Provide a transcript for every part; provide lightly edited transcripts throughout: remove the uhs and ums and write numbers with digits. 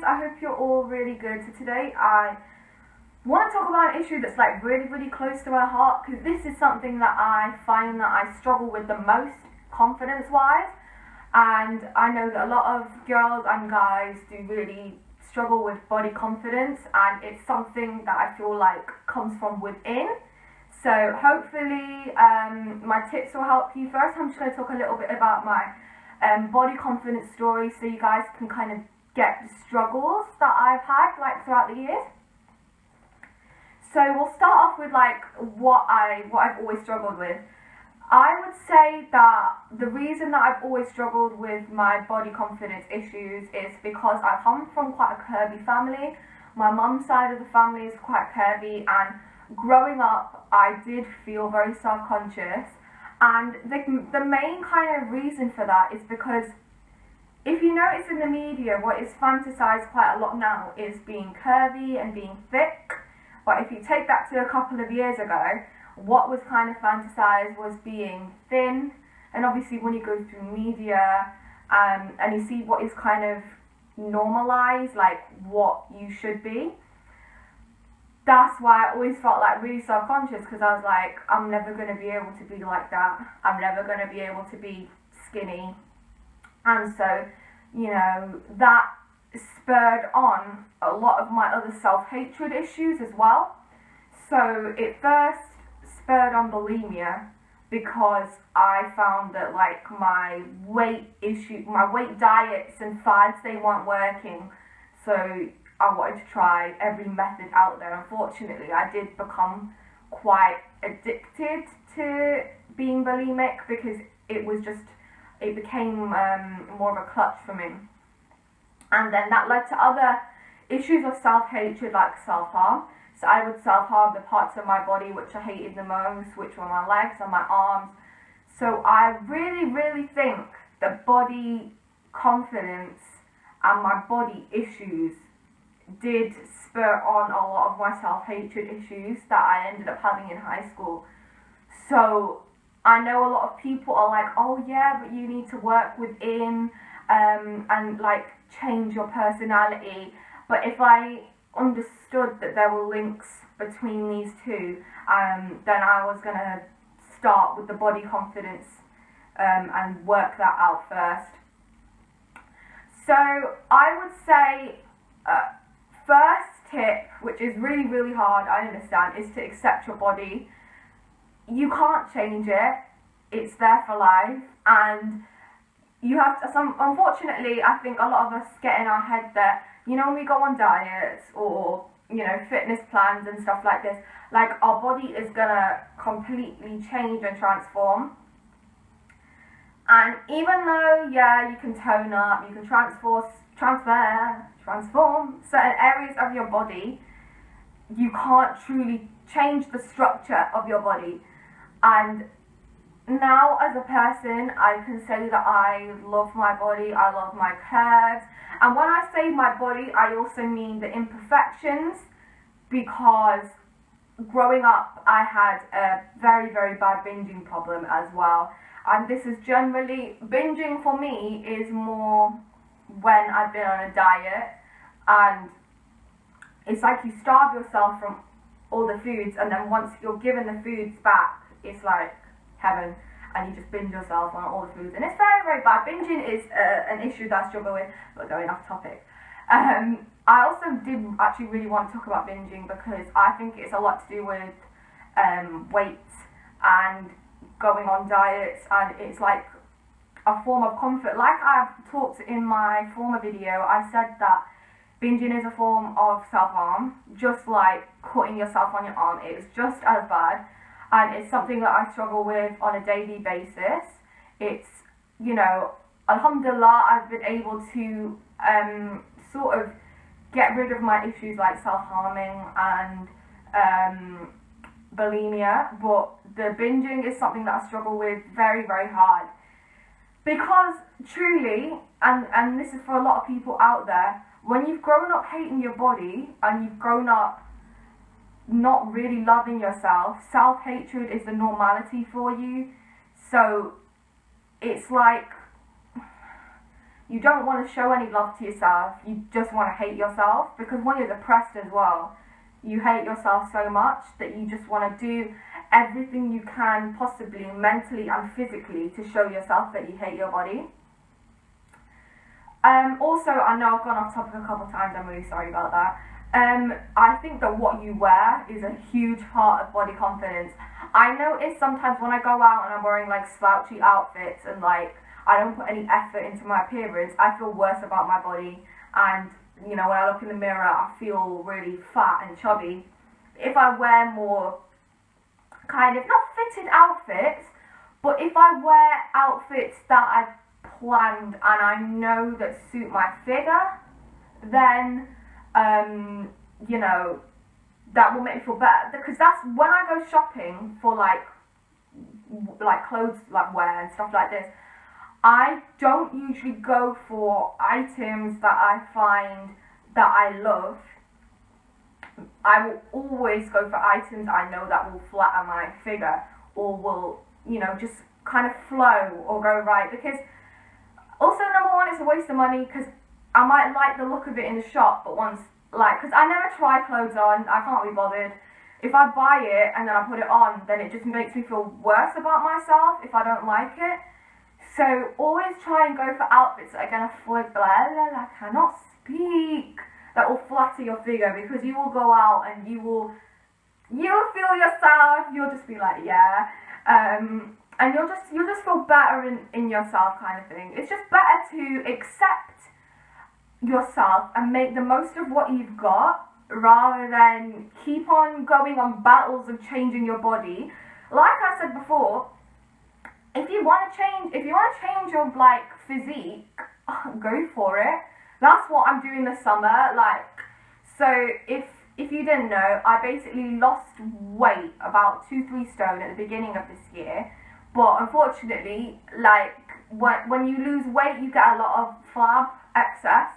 I hope you're all really good. So today I want to talk about an issue that's like really close to my heart, because this is something that I find that I struggle with the most confidence wise, and I know that a lot of girls and guys do really struggle with body confidence, and it's something that I feel like comes from within. So hopefully my tips will help you. First, I'm just going to talk a little bit about my body confidence story, so you guys can kind of get the struggles that I've had like throughout the years. So we'll start off with like what I've always struggled with. I would say that the reason that I've always struggled with my body confidence issues is because I come from quite a curvy family. My mum's side of the family is quite curvy, and growing up I did feel very self-conscious, and the main kind of reason for that is because if you notice in the media, what is fantasized quite a lot now is being curvy and being thick. But if you take that to a couple of years ago, what was kind of fantasized was being thin. And obviously when you go through media and you see what is kind of normalized, like what you should be, that's why I always felt like really self-conscious, because I was like, I'm never going to be able to be like that. I'm never going to be able to be skinny. And so, you know, that spurred on a lot of my other self-hatred issues as well. So it first spurred on bulimia, because I found that like my weight diets and fads, they weren't working. So I wanted to try every method out there. Unfortunately, I did become quite addicted to being bulimic, because it became more of a clutch for me. And then that led to other issues of self-hatred, like self-harm. So I would self-harm the parts of my body which I hated the most, which were my legs and my arms. So I really think that body confidence and my body issues did spur on a lot of my self-hatred issues that I ended up having in high school. So I know a lot of people are like, oh yeah, but you need to work within and like change your personality. But if I understood that there were links between these two, then I was gonna start with the body confidence and work that out first. So I would say first tip, which is really hard, I understand, is to accept your body. You can't change it. It's there for life, and you have to, unfortunately, I think a lot of us get in our head that, you know, when we go on diets or, you know, fitness plans and stuff like this, like our body is gonna completely change and transform. And even though, yeah, you can tone up, you can transform certain areas of your body, you can't truly change the structure of your body. And now as a person, I can say that I love my body, I love my curves. And when I say my body, I also mean the imperfections, because growing up I had a very bad binging problem as well. And this is generally, binging for me is more when I've been on a diet, and it's like you starve yourself from all the foods, and then once you're given the foods back, it's like heaven, and you just binge yourself on all the foods, and it's very bad. Binging is an issue that I struggle with, but going off topic. I also did actually really want to talk about binging, because I think it's a lot to do with weight and going on diets, and it's like a form of comfort. Like I've talked in my former video, I said that binging is a form of self-harm, just like cutting yourself on your arm. It is just as bad, and it's something that I struggle with on a daily basis. It's, you know, alhamdulillah, I've been able to sort of get rid of my issues like self-harming and bulimia, but the binging is something that I struggle with very hard. Because truly, and this is for a lot of people out there, when you've grown up hating your body and you've grown up not really loving yourself, self-hatred is the normality for you. So it's like you don't want to show any love to yourself. You just want to hate yourself, because when you're depressed as well, you hate yourself so much that you just want to do everything you can possibly, mentally and physically, to show yourself that you hate your body. Also, I know I've gone off topic a couple of times, I'm really sorry about that. I think that what you wear is a huge part of body confidence. I notice sometimes when I go out and I'm wearing like slouchy outfits and like I don't put any effort into my appearance, I feel worse about my body, and you know, when I look in the mirror I feel really fat and chubby. If I wear more kind of, not fitted outfits, but if I wear outfits that I've planned and I know that suit my figure, then you know, that will make me feel better, because that's when I go shopping for like clothes like wear and stuff like this. I don't usually go for items that I find that I love. I will always go for items I know that will flatter my figure, or will, you know, just kind of flow or go right, because also, number one, it's a waste of money, because I might like the look of it in the shop, but once, like, because I never try clothes on, I can't be bothered. If I buy it and then I put it on, then it just makes me feel worse about myself if I don't like it. So always try and go for outfits that are going to I cannot speak, that will flatter your figure, because you will go out and you will feel yourself, you'll just be like, yeah, and you'll just feel better in yourself, kind of thing. It's just better to accept yourself and make the most of what you've got, rather than keep on going on battles of changing your body. Like I said before, if you want to change your like physique, go for it. That's what I'm doing this summer. Like, so if you didn't know, I basically lost weight, about 2-3 stone at the beginning of this year. But unfortunately, like when you lose weight, you get a lot of flab excess.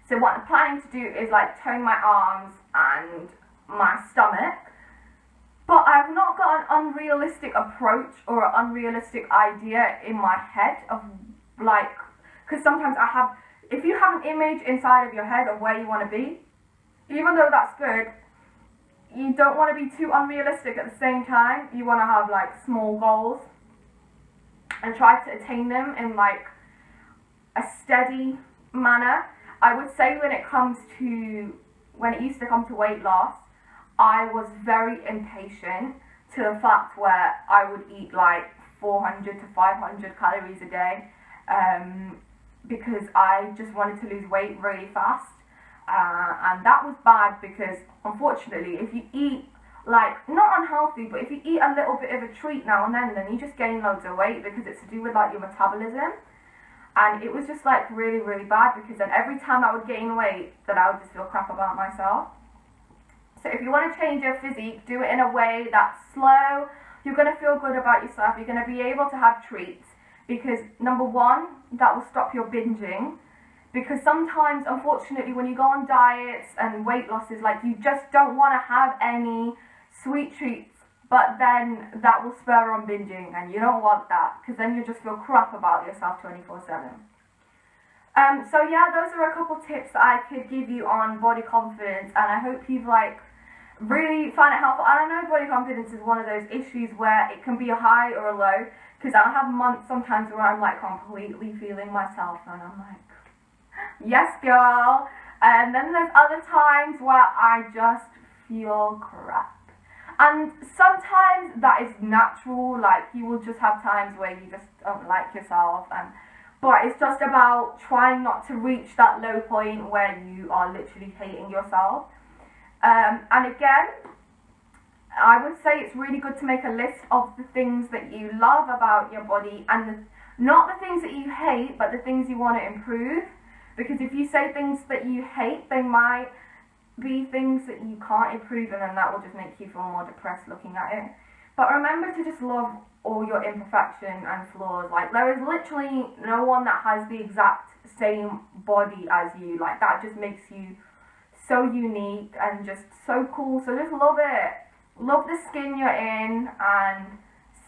So what I'm planning to do is like tone my arms and my stomach. But I've not got an unrealistic approach or an unrealistic idea in my head of like, because sometimes if you have an image inside of your head of where you want to be, even though that's good, you don't want to be too unrealistic at the same time. You want to have like small goals and try to attain them in like a steady manner. I would say when it used to come to weight loss, I was very impatient to the fact where I would eat like 400 to 500 calories a day, because I just wanted to lose weight really fast. And that was bad, because unfortunately if you eat like, not unhealthy, but if you eat a little bit of a treat now and then you just gain loads of weight, because it's to do with like your metabolism. And it was just like really, really bad, because then every time I would gain weight, then I would just feel crap about myself. So if you want to change your physique, do it in a way that's slow. You're going to feel good about yourself. You're going to be able to have treats, because number one, that will stop your binging. Because sometimes, unfortunately, when you go on diets and weight losses, like, you just don't want to have any sweet treats, but then that will spur on binging, and you don't want that, because then you just feel crap about yourself 24/7. So yeah, those are a couple tips that I could give you on body confidence, and I hope you've like really found it helpful. I don't know, body confidence is one of those issues where it can be a high or a low, because I'll have months sometimes where I'm like completely feeling myself, and I'm like, yes girl, and then there's other times where I just feel crap. And sometimes that is natural, like you will just have times where you just don't like yourself, but it's just about trying not to reach that low point where you are literally hating yourself. And again, I would say it's really good to make a list of the things that you love about your body, and not the things that you hate, but the things you want to improve. Because if you say things that you hate, they might be things that you can't improve, and then that will just make you feel more depressed looking at it. But remember to just love all your imperfection and flaws. Like, there is literally no one that has the exact same body as you. Like, that just makes you so unique and just so cool. So just love it. Love the skin you're in and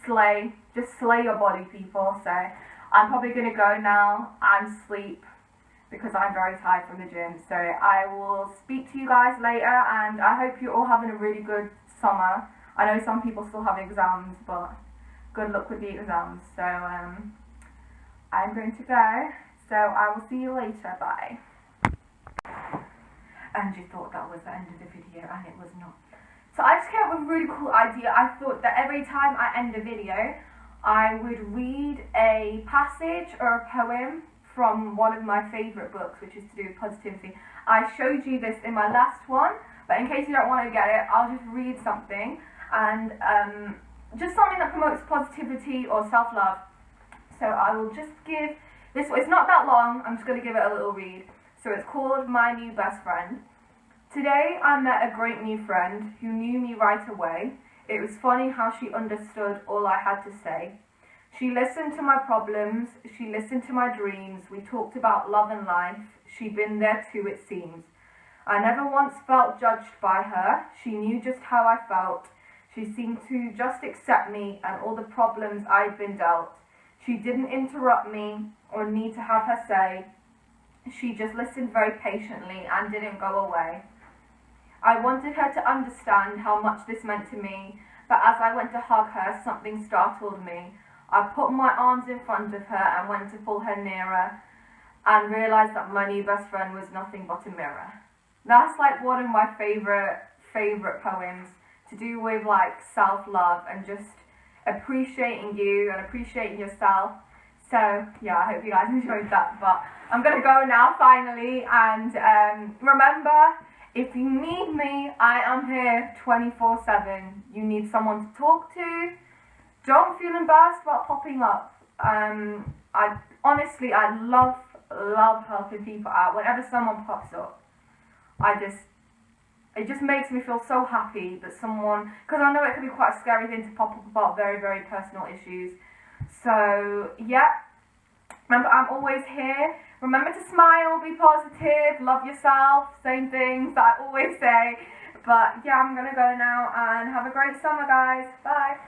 slay. Just slay your body, people. So I'm probably going to go now and sleep because I'm very tired from the gym. So I will speak to you guys later, and I hope you're all having a really good summer. I know some people still have exams, but good luck with the exams. So I'm going to go. So I will see you later. Bye. And you thought that was the end of the video, and it was not. So I just came up with a really cool idea. I thought that every time I end a video, I would read a passage or a poem from one of my favourite books, which is to do with positivity. I showed you this in my last one, but in case you don't want to get it, I'll just read something, and just something that promotes positivity or self-love. So I will just give this one. It's not that long. I'm just going to give it a little read. So it's called My New Best Friend. Today I met a great new friend who knew me right away. It was funny how she understood all I had to say. She listened to my problems, she listened to my dreams, we talked about love and life, she'd been there too it seems. I never once felt judged by her, she knew just how I felt. She seemed to just accept me and all the problems I'd been dealt. She didn't interrupt me or need to have her say. She just listened very patiently and didn't go away. I wanted her to understand how much this meant to me, but as I went to hug her, something startled me. I put my arms in front of her and went to pull her nearer and realised that my new best friend was nothing but a mirror. That's like one of my favourite poems, to do with like self-love and just appreciating you and appreciating yourself. So yeah, I hope you guys enjoyed that, but I'm going to go now finally, and remember, if you need me, I am here 24/7. You need someone to talk to, don't feel embarrassed about popping up. I honestly, I love helping people out. Whenever someone pops up, it just makes me feel so happy that someone, because I know it can be quite a scary thing to pop up about very, very personal issues. So yeah, remember, I'm always here. Remember to smile, be positive, love yourself, same things that I always say. But yeah, I'm gonna go now, and have a great summer, guys. Bye.